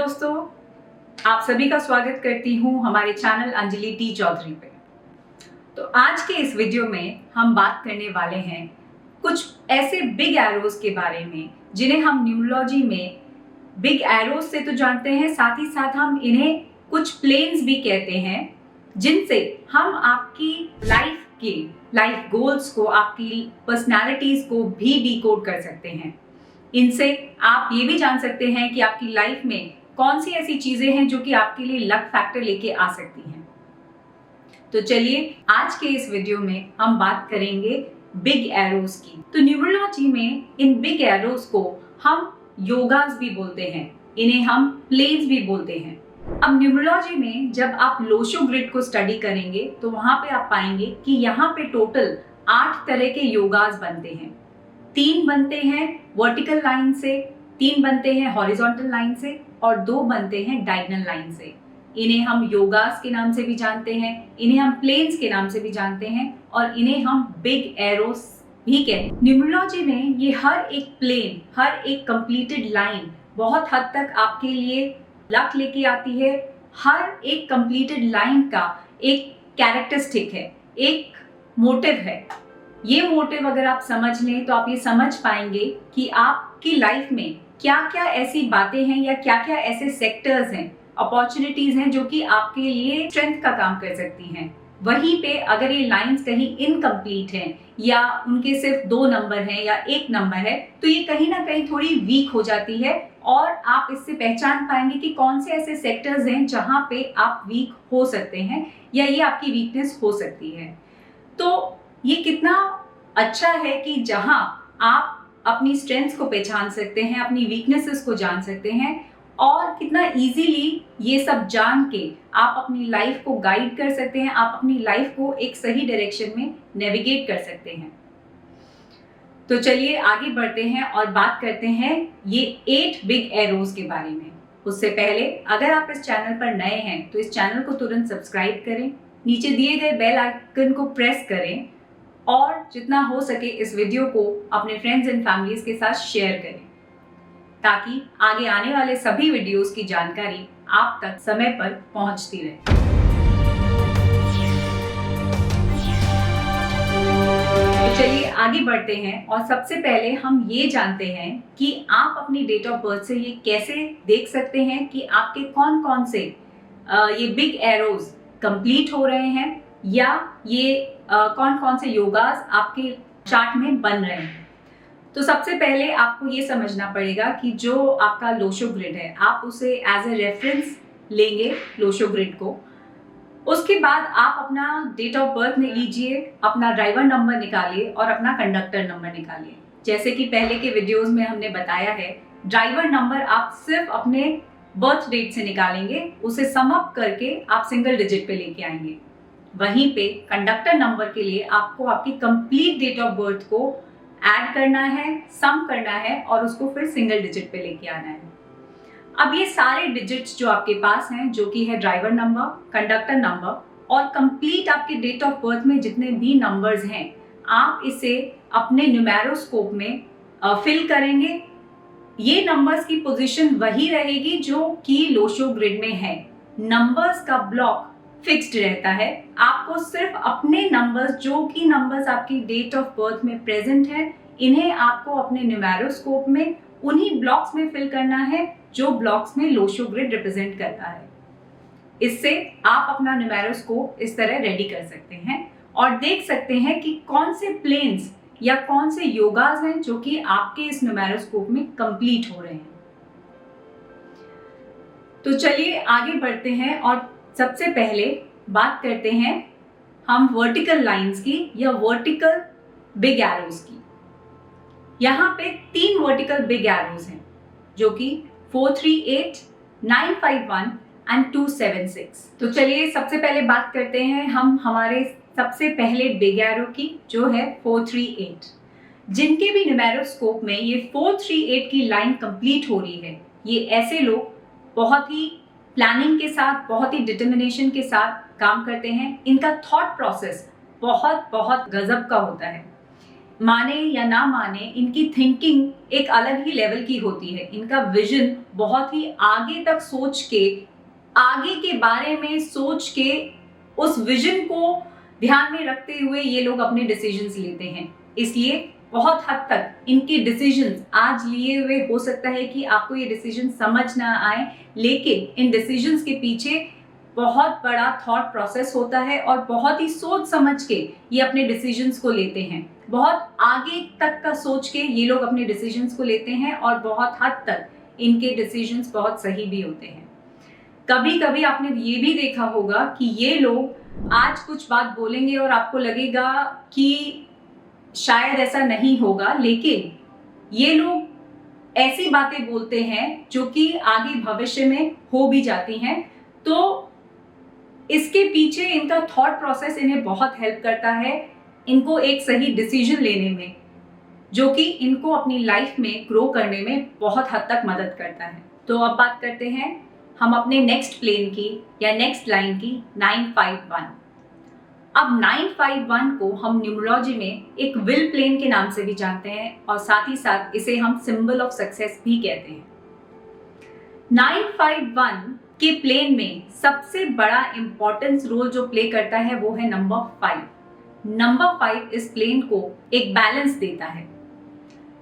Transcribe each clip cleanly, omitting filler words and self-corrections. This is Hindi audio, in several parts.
दोस्तों, आप सभी का स्वागत करती हूँ हमारे चैनल अंजलि टी चौधरी पे। तो आज के इस वीडियो में हम बात करने वाले हैं कुछ ऐसे बिग एरोज के बारे में जिन्हें हम न्यूमरोलॉजी में बिग एरोज से तो जानते हैं, साथ ही साथ हम इन्हें कुछ प्लेन्स भी कहते हैं, जिनसे हम आपकी लाइफ गोल्स को, आपकी पर्सनैलिटीज को भी डिकोड कर सकते हैं। इनसे आप ये भी जान सकते हैं कि आपकी लाइफ में कौन सी ऐसी चीजें हैं जो कि आपके लिए लक फैक्टर लेके आ सकती हैं। तो चलिए आज के इस वीडियो में हम बात करेंगे बिग एरोज की। तो न्यूमरोलॉजी में इन बिग एरोज को हम योगास भी बोलते हैं, इन्हें हम प्लेन्स भी बोलते हैं। अब न्यूमरोलॉजी में जब आप लोशो ग्रिड को स्टडी करेंगे तो वहां पे आप पाएंगे कि यहाँ पे टोटल 8 तरह के योगास बनते हैं। 3 बनते हैं वर्टिकल लाइन से, 3 बनते हैं हॉरिजॉन्टल लाइन से और 2 बनते हैं डायगोनल लाइन से। इन्हें हम योगास के नाम से भी जानते हैं, इन्हें हम प्लेन्स के नाम से भी जानते हैं और इन्हें हम बिग एरोस भी कहते हैं। न्यूमरोलॉजी में ये हर एक प्लेन, हर एक कंप्लीटेड लाइन बहुत हद तक आपके लिए लक लेके आती है। हर एक कंप्लीटेड लाइन का एक कैरेक्टरिस्टिक है, एक मोटिव है। ये मोटिव अगर आप समझ लें तो आप ये समझ पाएंगे कि आपकी लाइफ में क्या क्या ऐसी बातें हैं या क्या क्या ऐसे सेक्टर्स हैं, अपॉर्चुनिटीज हैं जो कि आपके लिए स्ट्रेंथ का काम कर सकती हैं। वहीं पे अगर ये लाइंस कहीं इनकम्प्लीट हैं या उनके सिर्फ 2 नंबर हैं या 1 नंबर है तो ये कहीं ना कहीं थोड़ी वीक हो जाती है और आप इससे पहचान पाएंगे कि कौन से ऐसे सेक्टर्स हैं जहां पे आप वीक हो सकते हैं या ये आपकी वीकनेस हो सकती है। तो ये कितना अच्छा है कि जहां आप अपनी स्ट्रेंथ्स को पहचान सकते हैं, अपनी वीकनेसेस को जान सकते हैं और कितना इजीली ये सब जान के आप अपनी लाइफ को गाइड कर सकते हैं, आप अपनी लाइफ को एक सही डायरेक्शन में नेविगेट कर सकते हैं। तो चलिए आगे बढ़ते हैं और बात करते हैं ये 8 बिग एरोज के बारे में। उससे पहले अगर आप इस चैनल पर नए हैं तो इस चैनल को तुरंत सब्सक्राइब करें, नीचे दिए गए बेल आइकन को प्रेस करें और जितना हो सके इस वीडियो को अपने फ्रेंड्स एंड फैमिलीज के साथ शेयर करें ताकि आगे आने वाले सभी वीडियोस की जानकारी आप तक समय पर पहुंचती रहे। तो चलिए आगे बढ़ते हैं और सबसे पहले हम ये जानते हैं कि आप अपनी डेट ऑफ बर्थ से ये कैसे देख सकते हैं कि आपके कौन कौन से ये बिग एरोज कंप्लीट हो रहे हैं या ये कौन कौन से योगास आपके चार्ट में बन रहे हैं। तो सबसे पहले आपको ये समझना पड़ेगा कि जो आपका लोशो ग्रिड है आप उसे एज ए रेफरेंस लेंगे लोशो ग्रिड को। उसके बाद आप अपना डेट ऑफ बर्थ में लीजिए, अपना ड्राइवर नंबर निकालिए और अपना कंडक्टर नंबर निकालिए। जैसे कि पहले के वीडियोस में हमने बताया है, ड्राइवर नंबर आप सिर्फ अपने बर्थ डेट से निकालेंगे, उसे सम अप करके आप सिंगल डिजिट पे लेके आएंगे। वहीं पे कंडक्टर नंबर के लिए आपको आपकी कंप्लीट डेट ऑफ बर्थ को ऐड करना है, सम करना है और उसको फिर सिंगल डिजिट पे लेके आना है। अब ये सारे डिजिट्स जो आपके पास हैं, जो कि है ड्राइवर नंबर, कंडक्टर नंबर और कंप्लीट आपके डेट ऑफ बर्थ में जितने भी नंबर्स हैं, आप इसे अपने न्यूमेरोस्कोप में फिल करेंगे। ये नंबर्स की पोजीशन वही रहेगी जो कि लोशो ग्रिड में है। नंबर्स का ब्लॉक फिक्स्ड रहता है। आपको सिर्फ अपने नंबर्स, जो कि नंबर्स आपकी डेट ऑफ बर्थ में प्रेजेंट है, इन्हें आपको अपने न्यूमेरोस्कोप में उन्हीं ब्लॉक्स में फिल करना है जो ब्लॉक्स में लोशो ग्रिड रिप्रेजेंट करता है। इससे आप अपना न्यूमेरोस्कोप इस तरह रेडी कर सकते हैं और देख सकते हैं कि कौन से प्लेन्स या कौन से योगास हैं जो कि आपके इस न्यूमेरोस्कोप में कंप्लीट हो रहे हैं। तो चलिए आगे बढ़ते हैं और सबसे पहले बात करते हैं हम वर्टिकल लाइंस की या वर्टिकल बिग एरोज की। यहाँ पे 3 वर्टिकल बिग एरोज हैं जो कि 438, 951 एंड 276। तो चलिए सबसे पहले बात करते हैं हम हमारे सबसे पहले बिग एरो की, जो है 438। जिनके भी न्यूमेरोस्कोप में ये 438 की लाइन कंप्लीट हो रही है, ये ऐसे लोग बहुत ही प्लानिंग के साथ, बहुत ही डिटर्मिनेशन के साथ काम करते हैं। इनका थॉट प्रोसेस बहुत बहुत गजब का होता है। माने या ना माने, इनकी थिंकिंग एक अलग ही लेवल की होती है। इनका विजन बहुत ही आगे तक सोच के, आगे के बारे में सोच के, उस विजन को ध्यान में रखते हुए ये लोग अपने डिसीजंस लेते हैं। इसलिए बहुत हद तक इनके डिसीजंस आज लिए हुए हो सकता है कि आपको ये डिसीजन समझ ना आए, लेकिन इन डिसीजंस के पीछे बहुत बड़ा थॉट प्रोसेस होता है और बहुत ही सोच समझ के ये अपने डिसीजंस को लेते हैं। बहुत आगे तक का सोच के ये लोग अपने डिसीजंस को लेते हैं और बहुत हद तक इनके डिसीजंस बहुत सही भी होते हैं। कभी कभी आपने ये भी देखा होगा कि ये लोग आज कुछ बात बोलेंगे और आपको लगेगा कि शायद ऐसा नहीं होगा, लेकिन ये लोग ऐसी बातें बोलते हैं जो कि आगे भविष्य में हो भी जाती हैं। तो इसके पीछे इनका थॉट प्रोसेस इन्हें बहुत हेल्प करता है, इनको एक सही डिसीजन लेने में, जो कि इनको अपनी लाइफ में ग्रो करने में बहुत हद तक मदद करता है। तो अब बात करते हैं हम अपने नेक्स्ट प्लेन की या नेक्स्ट लाइन की, 951। अब 951 को हम न्यूमरोलॉजी में एक विल प्लेन के नाम से भी जानते हैं और साथ ही साथ इसे हम सिंबल ऑफ सक्सेस भी कहते हैं। 951 के प्लेन में सबसे बड़ा इंपॉर्टेंस रोल जो प्ले करता है वो है नंबर 5। नंबर 5 इस प्लेन को एक बैलेंस देता है।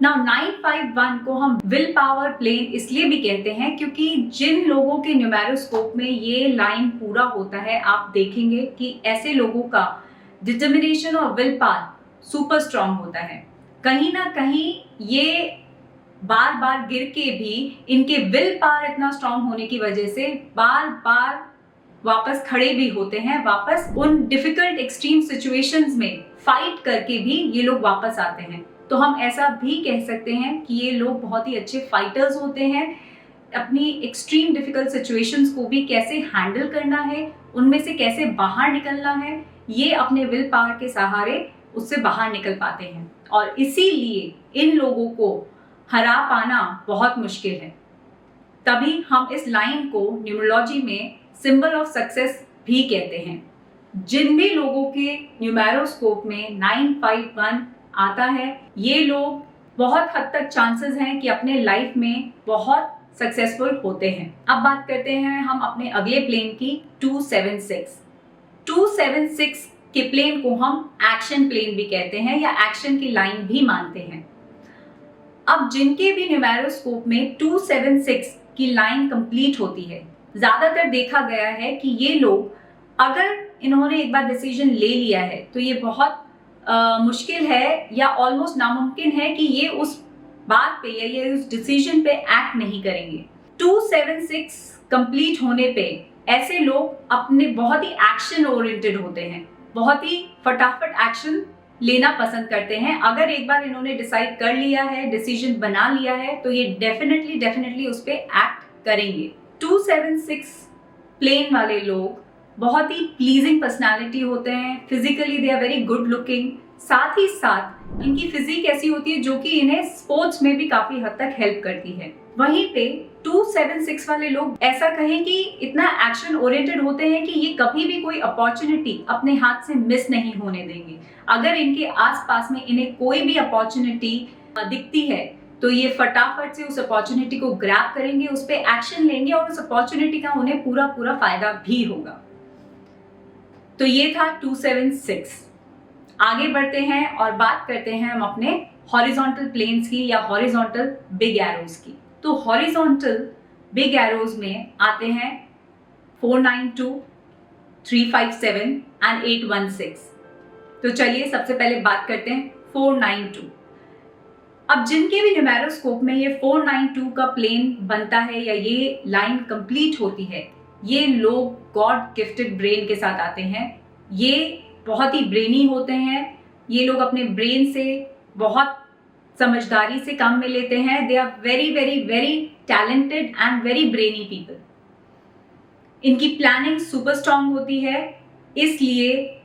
नाउ 951 को हम विल पावर प्लेन इसलिए भी कहते हैं क्योंकि जिन लोगों के न्यूमेरोस्कोप में ये लाइन पूरा होता है, आप देखेंगे कि ऐसे लोगों का डिटर्मिनेशन और विल पावर सुपर स्ट्रांग होता है। कहीं ना कहीं ये बार बार गिर के भी इनके विल पावर इतना स्ट्रांग होने की वजह से बार बार वापस खड़े भी होते हैं, वापस उन डिफिकल्ट एक्सट्रीम सिचुएशंस में फाइट करके भी ये लोग वापस आते हैं। तो हम ऐसा भी कह सकते हैं कि ये लोग बहुत ही अच्छे फाइटर्स होते हैं। अपनी एक्सट्रीम डिफिकल्ट सिचुएशंस को भी कैसे हैंडल करना है, उनमें से कैसे बाहर निकलना है, ये अपने विल पावर के सहारे उससे बाहर निकल पाते हैं। और इसीलिए इन लोगों को हरा पाना बहुत मुश्किल है। तभी हम इस लाइन को न्यूमरोलॉजी में सिंबल ऑफ सक्सेस भी कहते हैं। जिन भी लोगों के न्यूमेरोस्कोप में 951 आता है, ये लोग बहुत हद तक चांसेस हैं कि अपने लाइफ में बहुत सक्सेसफुल होते हैं। अब बात करते हैं हम अपने अगले प्लेन की, 276। 276 के प्लेन को हम एक्शन प्लेन भी कहते हैं या एक्शन की लाइन भी मानते हैं। अब जिनके भी न्यूमेरोस्कोप में 276 की लाइन कंप्लीट होती है, ज्यादातर देखा गया है कि ये लोग अगर इन्होंने एक बार डिसीजन ले लिया है तो ये बहुत मुश्किल है या ऑलमोस्ट नामुमकिन है कि ये उस बात पे या ये उस डिसीजन पे एक्ट नहीं करेंगे। 276 कंप्लीट होने पे ऐसे लोग अपने बहुत ही एक्शन ओरिएंटेड होते हैं, बहुत ही फटाफट एक्शन लेना पसंद करते हैं। अगर एक बार इन्होंने डिसाइड कर लिया है, डिसीजन बना लिया है, तो ये डेफिनेटली उस पर एक्ट करेंगे। 276 प्लेन वाले लोग बहुत ही प्लीजिंग पर्सनालिटी होते हैं। Physically they are very good looking. साथ ही साथ इनकी फिजिक ऐसी होती है जो कि इन्हें स्पोर्ट्स में भी काफी हद तक हेल्प करती है। वहीं पे 276 वाले लोग ऐसा कहें कि इतना एक्शन ओरिएंटेड होते हैं कि ये कभी भी कोई अपॉर्चुनिटी अपने हाथ से मिस नहीं होने देंगे। अगर इनके आसपास में इन्हें कोई भी अपॉर्चुनिटी दिखती है तो ये फटाफट से उस अपॉर्चुनिटी को ग्रैब करेंगे, उस पर एक्शन लेंगे और उस अपॉर्चुनिटी का उन्हें पूरा फायदा भी होगा। तो ये था 276। आगे बढ़ते हैं और बात करते हैं हम अपने हॉरिजॉन्टल प्लेन्स की या हॉरिजॉन्टल बिग एरोज की। तो हॉरिजॉन्टल बिग एरोज में आते हैं 492, 357 एंड 816। तो चलिए सबसे पहले बात करते हैं 492। अब जिनके भी न्यूमेरोस्कोप में ये 492 का प्लेन बनता है या ये लाइन कंप्लीट होती है, ये लोग गॉड गिफ्टेड ब्रेन के साथ आते हैं। ये बहुत ही ब्रेनी होते हैं। ये लोग अपने ब्रेन से बहुत समझदारी से काम में लेते हैं। They are very talented and very brainy people. इनकी प्लानिंग सुपर स्ट्रांग होती है, इसलिए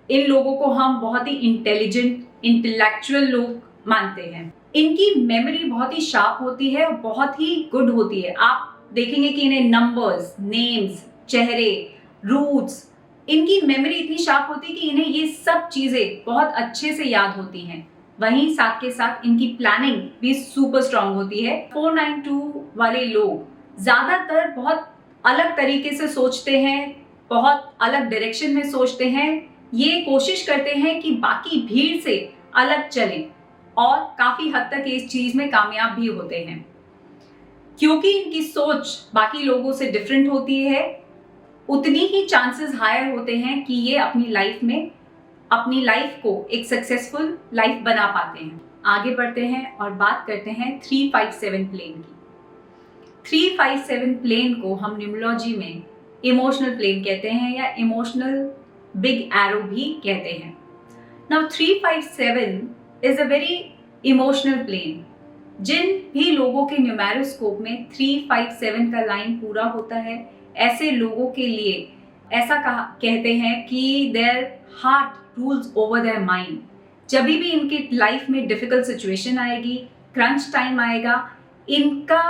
इन लोगों को हम बहुत ही इंटेलिजेंट, इंटेलेक्चुअल लोग मानते हैं। इनकी मेमोरी बहुत ही शार्प होती है और बहुत ही गुड होती है। आप देखेंगे कि इन्हें नंबर्स, नेम्स, चेहरे, रूट्स, इनकी मेमोरी इतनी शार्प होती है कि इन्हें ये सब चीजें बहुत अच्छे से याद होती हैं। वहीं साथ के साथ इनकी प्लानिंग भी सुपर स्ट्रांग होती है। 492 वाले लोग ज्यादातर बहुत अलग तरीके से सोचते हैं, बहुत अलग डायरेक्शन में सोचते हैं। ये कोशिश करते हैं कि बाकी भीड़ से अलग चलें और काफी हद तक इस चीज में कामयाब भी होते हैं। क्योंकि इनकी सोच बाकी लोगों से डिफरेंट होती है, उतनी ही चांसेस हायर होते हैं कि ये अपनी लाइफ में अपनी लाइफ को एक सक्सेसफुल लाइफ बना पाते हैं। आगे बढ़ते हैं और बात करते हैं 357 प्लेन की। 357 प्लेन को हम न्यूमरोलॉजी में इमोशनल प्लेन कहते हैं या इमोशनल बिग एरो भी कहते हैं। Now 357 is a very emotional plane. जिन भी लोगों के न्यूमेरोस्कोप में 357 का लाइन पूरा होता है, ऐसे लोगों के लिए ऐसा कहते हैं कि their heart rules over their mind. जब भी इनकी लाइफ में डिफिकल्ट सिचुएशन आएगी, क्रंच टाइम आएगा, इनका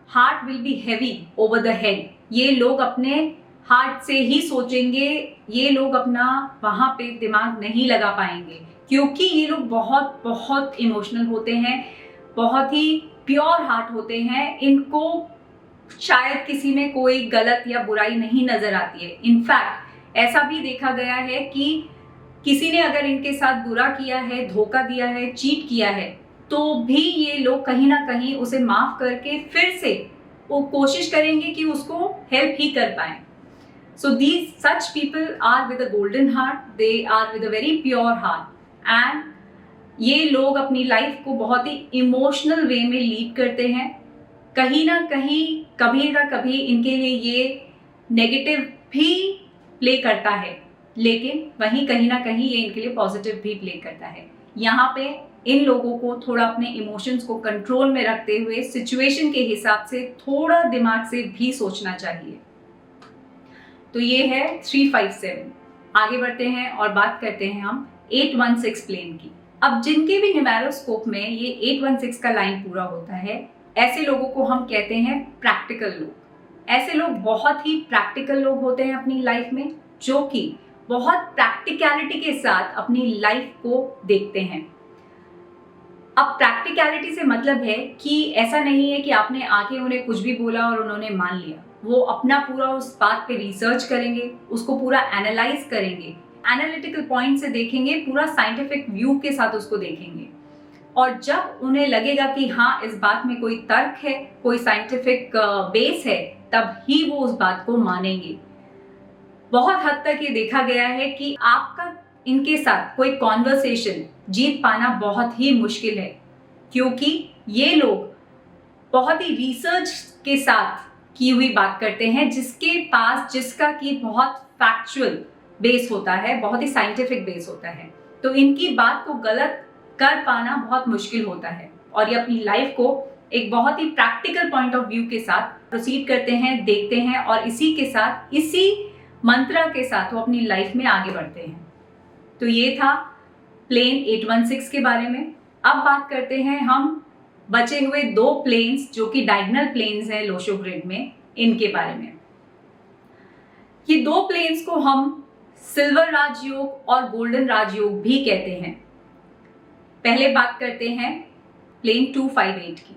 heart will be heavy over the head. ये लोग अपने हार्ट से ही सोचेंगे, ये लोग अपना वहां पे दिमाग नहीं लगा पाएंगे, क्योंकि ये लोग बहुत बहुत इमोशनल होते हैं, बहुत ही प्योर हार्ट होते हैं। इनको शायद किसी में कोई गलत या बुराई नहीं नजर आती है। इनफैक्ट ऐसा भी देखा गया है कि किसी ने अगर इनके साथ बुरा किया है, धोखा दिया है, चीट किया है, तो भी ये लोग कहीं ना कहीं उसे माफ करके फिर से वो कोशिश करेंगे कि उसको हेल्प ही कर पाए। So these such people are with a golden heart, they are with a very pure heart, and ये लोग अपनी लाइफ को बहुत ही इमोशनल वे में लीड करते हैं। कहीं ना कहीं कभी ना कभी इनके लिए ये नेगेटिव भी प्ले करता है, लेकिन वहीं कहीं ना कहीं ये इनके लिए पॉजिटिव भी प्ले करता है। यहाँ पे इन लोगों को थोड़ा अपने इमोशंस को कंट्रोल में रखते हुए सिचुएशन के हिसाब से थोड़ा दिमाग से भी सोचना चाहिए। तो ये है 357। आगे बढ़ते हैं और बात करते हैं हम 816 प्लेन की। अब जिनके भी न्यूमेरोस्कोप में ये 816 का लाइन पूरा होता है, ऐसे लोगों को हम कहते हैं प्रैक्टिकल लोग। ऐसे लोग बहुत ही प्रैक्टिकल लोग होते हैं अपनी लाइफ में, जो कि बहुत प्रैक्टिकलिटी के साथ अपनी लाइफ को देखते हैं। अब प्रैक्टिकलिटी से मतलब है कि ऐसा नहीं है कि आपने आके उन्हें कुछ भी बोला और उन्होंने मान लिया। वो अपना पूरा उस बात पे रिसर्च करेंगे, उसको पूरा एनालाइज करेंगे, एनालिटिकल पॉइंट से देखेंगे, पूरा साइंटिफिक व्यू के साथ उसको देखेंगे। और जब उन्हें लगेगा कि हाँ इस बात में कोई तर्क है, कोई साइंटिफिक बेस है, तब ही वो उस बात को मानेंगे। बहुत हद तक ये देखा गया है कि आपका इनके साथ कोई कॉन्वर्सेशन जीत पाना बहुत ही मुश्किल है, क्योंकि ये लोग बहुत ही रिसर्च के साथ की हुई बात करते हैं, जिसका कि बहुत फैक्चुअल बेस होता है, बहुत ही साइंटिफिक बेस होता है। तो इनकी बात को गलत कर पाना बहुत मुश्किल होता है, और ये अपनी लाइफ को एक बहुत ही प्रैक्टिकल पॉइंट ऑफ व्यू के साथ प्रोसीड करते हैं, देखते हैं, और इसी के साथ, इसी मंत्र के साथ वो अपनी लाइफ में आगे बढ़ते हैं। तो ये था प्लेन 816 के बारे में। अब बात करते हैं हम बचे हुए 2 प्लेन्स जो कि डायगोनल प्लेन्स हैं लोशो ग्रिड में, इनके बारे में। ये 2 प्लेन्स को हम सिल्वर राजयोग और गोल्डन राजयोग भी कहते हैं। पहले बात करते हैं प्लेन 258 की।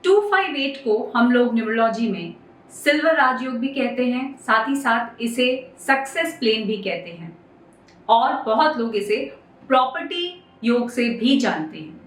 258 को हम लोग न्यूमरोलॉजी में सिल्वर राजयोग भी कहते हैं, साथ ही साथ इसे सक्सेस प्लेन भी कहते हैं, और बहुत लोग इसे प्रॉपर्टी योग से भी जानते हैं।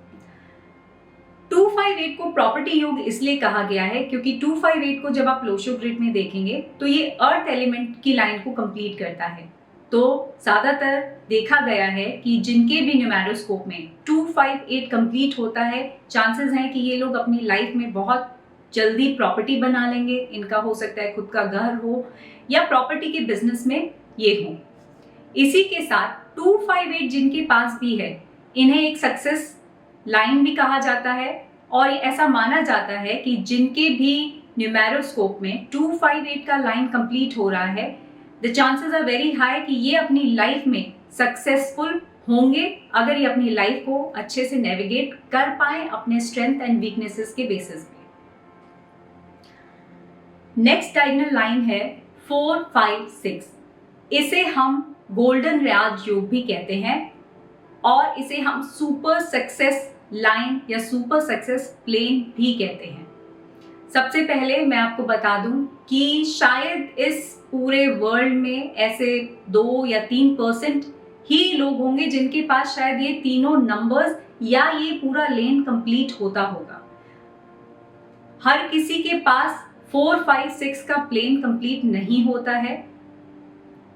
258 को प्रॉपर्टी योग इसलिए कहा गया है क्योंकि 258 को जब आप लोशो ग्रिड में देखेंगे तो ये अर्थ एलिमेंट की लाइन को कंप्लीट करता है। तो ज्यादातर देखा गया है कि जिनके भी न्यूमेरोस्कोप में 258 कंप्लीट होता है, चांसेस हैं कि ये लोग अपनी लाइफ में बहुत जल्दी प्रॉपर्टी बना लेंगे। इनका हो सकता है खुद का घर हो या प्रॉपर्टी के बिजनेस में ये हो। इसी के साथ 258 जिनके पास भी है, इन्हें एक सक्सेस लाइन भी कहा जाता है, और ऐसा माना जाता है कि जिनके भी न्यूमेरोस्कोप में 258 का लाइन कंप्लीट हो रहा है, the chances are very high कि ये अपनी लाइफ में सक्सेसफुल होंगे, अगर ये अपनी लाइफ को अच्छे से नेविगेट कर पाए अपने स्ट्रेंथ एंड वीकनेसेस के बेसिस पे। नेक्स्ट डायगोनल लाइन है 456। इसे हम गोल्डन राजयोग भी कहते हैं, और इसे हम सुपर सक्सेस लाइन या सुपर सक्सेस प्लेन भी कहते हैं। सबसे पहले मैं आपको बता दूं कि शायद इस पूरे वर्ल्ड में ऐसे 2 या 3% ही लोग होंगे जिनके पास शायद ये तीनों नंबर्स या ये पूरा लेन कंप्लीट होता होगा। हर किसी के पास 4, 5, 6 का प्लेन कंप्लीट नहीं होता है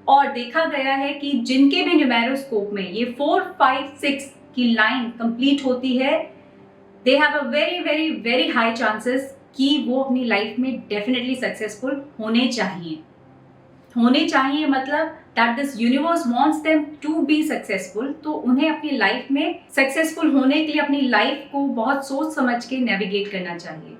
और देखा गया है कि जिनके भी न्यूमेरोस्कोप में ये 4, 5, 6 की लाइन कंप्लीट होती है, they have a very very very high chances कि वो अपनी लाइफ में डेफिनेटली सक्सेसफुल होने चाहिए मतलब that this universe wants them to be successful. तो उन्हें अपनी लाइफ में सक्सेसफुल होने के लिए अपनी लाइफ को बहुत सोच समझ के नेविगेट करना चाहिए।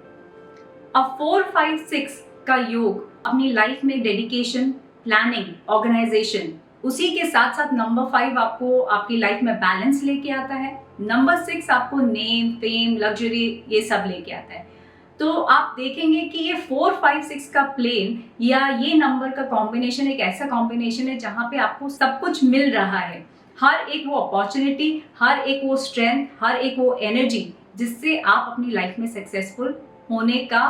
अब 4, 5, 6 का योग अपनी लाइफ में डेडिकेशन, प्लानिंग, ऑर्गेनाइजेशन, उसी के साथ साथ नंबर 5 आपको आपकी लाइफ में बैलेंस लेके आता है। नंबर 6 आपको नेम, फेम, लग्जरी ये सब लेके आता है। तो आप देखेंगे कि ये 4, 5, 6 का प्लेन या ये नंबर का कॉम्बिनेशन एक ऐसा कॉम्बिनेशन है जहां पे आपको सब कुछ मिल रहा है। हर एक वो अपॉर्चुनिटी, हर एक वो स्ट्रेंथ, हर एक वो एनर्जी जिससे आप अपनी लाइफ में सक्सेसफुल होने का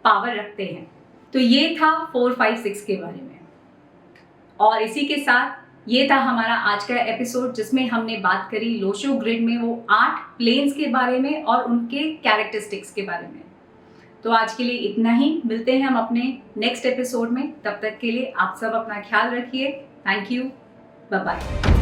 पावर रखते हैं। तो ये था 4, 5, 6 के बारे में। और इसी के साथ ये था हमारा आज का एपिसोड जिसमें हमने बात करी लोशो ग्रिड में वो 8 प्लेन्स के बारे में और उनके कैरेक्टरिस्टिक्स के बारे में। तो आज के लिए इतना ही, मिलते हैं हम अपने नेक्स्ट एपिसोड में। तब तक के लिए आप सब अपना ख्याल रखिए। Thank you, bye bye.